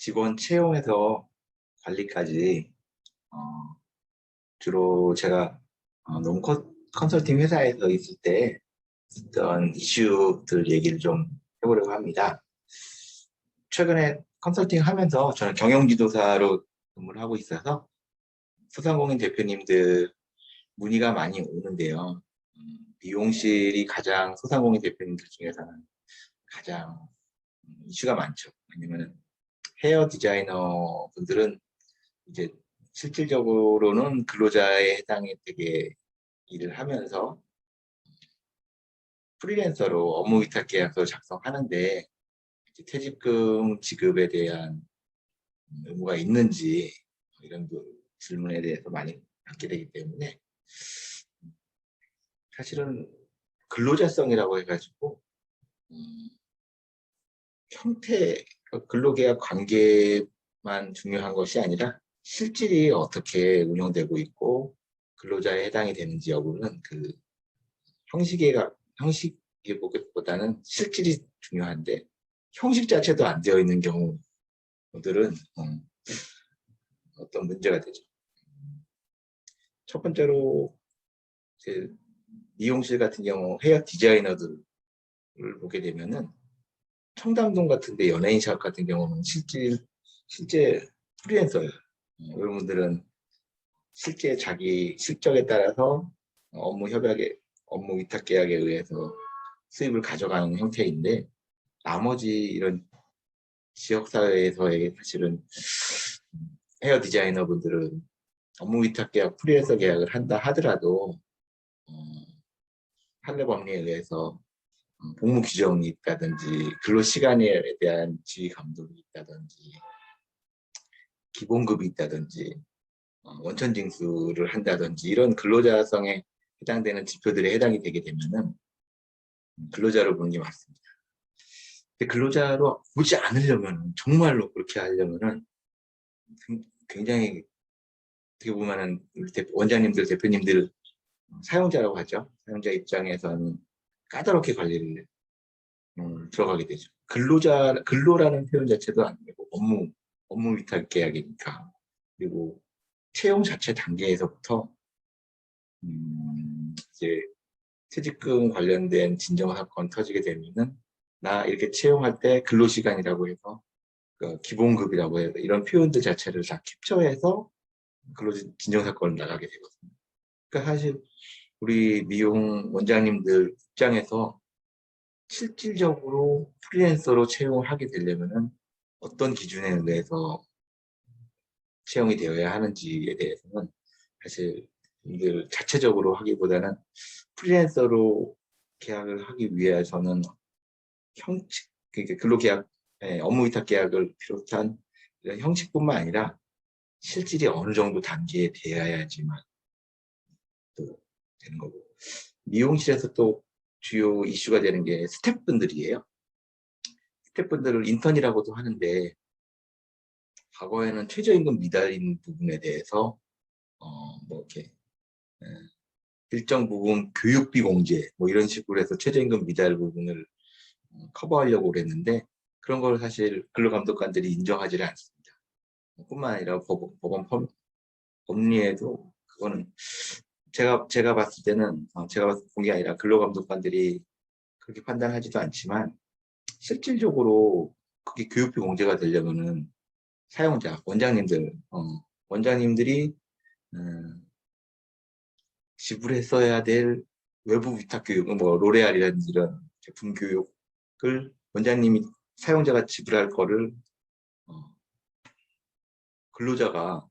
직원 채용에서 관리까지 어, 주로 제가 농 컨설팅 회사에서 있을 때 있던 이슈들 얘기를 좀 해보려고 합니다. 최근에 컨설팅 하면서 저는 경영지도사로 근무를 하고 있어서 소상공인 대표님들 문의가 많이 오는데요. 미용실이 가장 소상공인 대표님들 중에서는 가장 이슈가 많죠. 왜냐면 헤어 디자이너 분들은 이제 실질적으로는 근로자에 해당이 되게 일을 하면서 프리랜서로 업무 위탁 계약서 작성하는데 퇴직금 지급에 대한 의무가 있는지 이런 질문에 대해서 많이 받게 되기 때문에 사실은 근로자성이라고 해가지고 형태, 근로계약 관계만 중요한 것이 아니라 실질이 어떻게 운영되고 있고 근로자에 해당이 되는지 여부는 그 형식에 보기보다는 실질이 중요한데 형식 자체도 안 되어 있는 경우들은 어떤 문제가 되죠. 첫 번째로 미용실 같은 경우 헤어 디자이너들을 보게 되면은 청담동 같은데 연예인샵 같은 경우는 실제 프리랜서예요. 여러분들은 실제 자기 실적에 따라서 업무 위탁 계약에 의해서 수입을 가져가는 형태인데 나머지 이런 지역사회에서의 사실은 헤어 디자이너 분들은 업무 위탁 계약, 프리랜서 계약을 한다 하더라도 판례법리에 의해서 복무 규정이 있다든지 근로시간에 대한 지휘 감독이 있다든지 기본급이 있다든지 원천 징수를 한다든지 이런 근로자성에 해당되는 지표들에 해당이 되게 되면은 근로자로 보는 게 맞습니다. 근데 근로자로 보지 않으려면 정말로 그렇게 하려면은 굉장히 어떻게 보면은 원장님들 대표님들 사용자라고 하죠. 사용자 입장에서는 까다롭게 관리를 들어가게 되죠. 근로라는 표현 자체도 안 되고 업무 위탁 계약이니까. 그리고 채용 자체 단계에서부터 이제 퇴직금 관련된 진정사건 터지게 되면은 나 이렇게 채용할 때 근로시간이라고 해서 그 기본급이라고 해서 이런 표현들 자체를 다 캡처해서 진정사건을 나가게 되거든요. 그러니까 사실 우리 미용 원장님들 입장에서 실질적으로 프리랜서로 채용을 하게 되려면은 어떤 기준에 의해서 채용이 되어야 하는지에 대해서는 사실 이들 자체적으로 하기보다는 프리랜서로 계약을 하기 위해서는 형식, 근로계약, 업무위탁 계약을 비롯한 이런 형식뿐만 아니라 실질이 어느 정도 단계에 되어야지만 또 되는 거고. 미용실에서 또 주요 이슈가 되는 게 스태프분들이에요. 스태프분들을 인턴이라고도 하는데 과거에는 최저임금 미달인 부분에 대해서 뭐 이렇게 일정 부분 교육비 공제 뭐 이런 식으로 해서 최저임금 미달 부분을 커버하려고 그랬는데 그런 걸 사실 근로감독관들이 인정하지를 않습니다. 뿐만 아니라 법원 법리에도 그거는 제가 봤을 때는 제가 본 게 아니라 근로감독관들이 그렇게 판단하지도 않지만 실질적으로 그게 교육비 공제가 되려면은 사용자 원장님들이 지불했어야 될 외부 위탁 교육, 뭐 로레알이라든지 이런 제품 교육을 원장님이 사용자가 지불할 거를 근로자가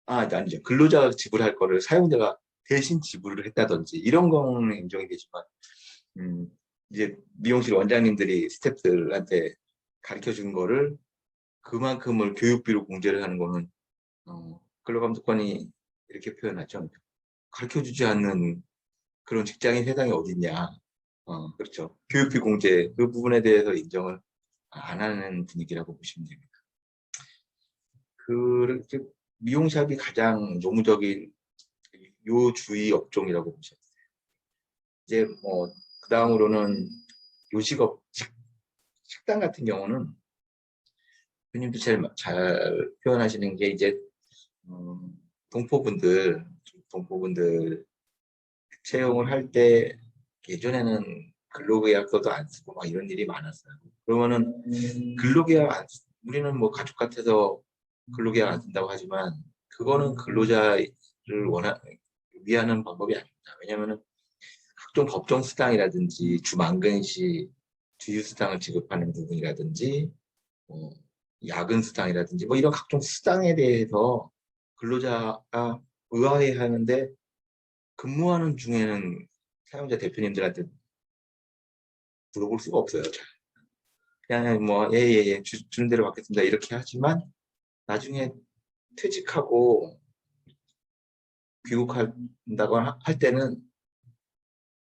아니죠. 근로자가 지불할 거를 사용자가 대신 지불을 했다든지 이런 거는 인정이 되지만 이제 미용실 원장님들이 스태프들한테 가르쳐 준 거를 그만큼을 교육비로 공제를 하는 거는 근로감독관이 이렇게 표현하죠. 가르쳐 주지 않는 그런 직장인 세상에 어딨냐. 그렇죠. 교육비 공제 그 부분에 대해서 인정을 안 하는 분위기라고 보시면 됩니다. 그 미용샵이 가장 노무적인 요주의 업종이라고 보셨어요. 이제 뭐 그 다음으로는 요식업 식당 같은 경우는 대표님도 잘 표현하시는 게 이제 동포분들 채용을 할 때 예전에는 근로계약서도 안 쓰고 막 이런 일이 많았어요. 그러면은 우리는 뭐 가족 같아서 근로계약 안 쓴다고 하지만 그거는 근로자를 위하는 방법이 아닙니다. 왜냐하면은 각종 법정 수당이라든지 주 만근시 주휴 수당을 지급하는 부분이라든지 야근 수당이라든지 뭐 이런 각종 수당에 대해서 근로자가 의아해 하는데 근무하는 중에는 사용자 대표님들한테 물어볼 수가 없어요. 그냥 뭐 예예예 주는 대로 받겠습니다 이렇게 하지만 나중에 퇴직하고 귀국한다거나 할 때는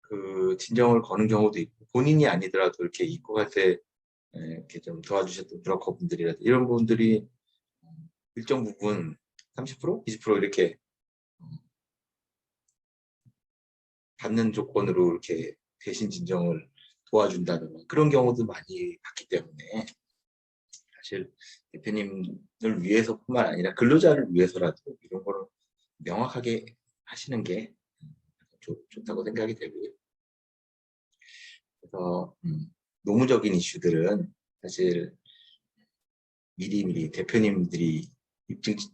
그 진정을 거는 경우도 있고 본인이 아니더라도 이렇게 입국할 때 이렇게 좀 도와주셨던 브로커분들이라든지 이런 분들이 일정 부분 30%, 20% 이렇게 받는 조건으로 이렇게 대신 진정을 도와준다는 그런 경우도 많이 봤기 때문에 사실 대표님을 위해서뿐만 아니라 근로자를 위해서라도 이런 거를 명확하게 하시는 게 좋다고 생각이 되고요. 그래서 노무적인 이슈들은 사실 미리미리 대표님들이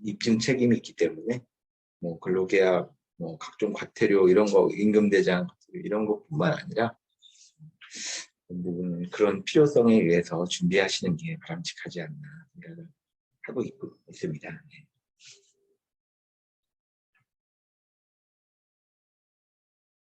입증 책임이 있기 때문에 뭐 근로계약, 뭐 각종 과태료 이런 거, 임금대장 이런 것뿐만 아니라 부분 그런 필요성에 의해서 준비하시는 게 바람직하지 않나 생각을 하고 있습니다.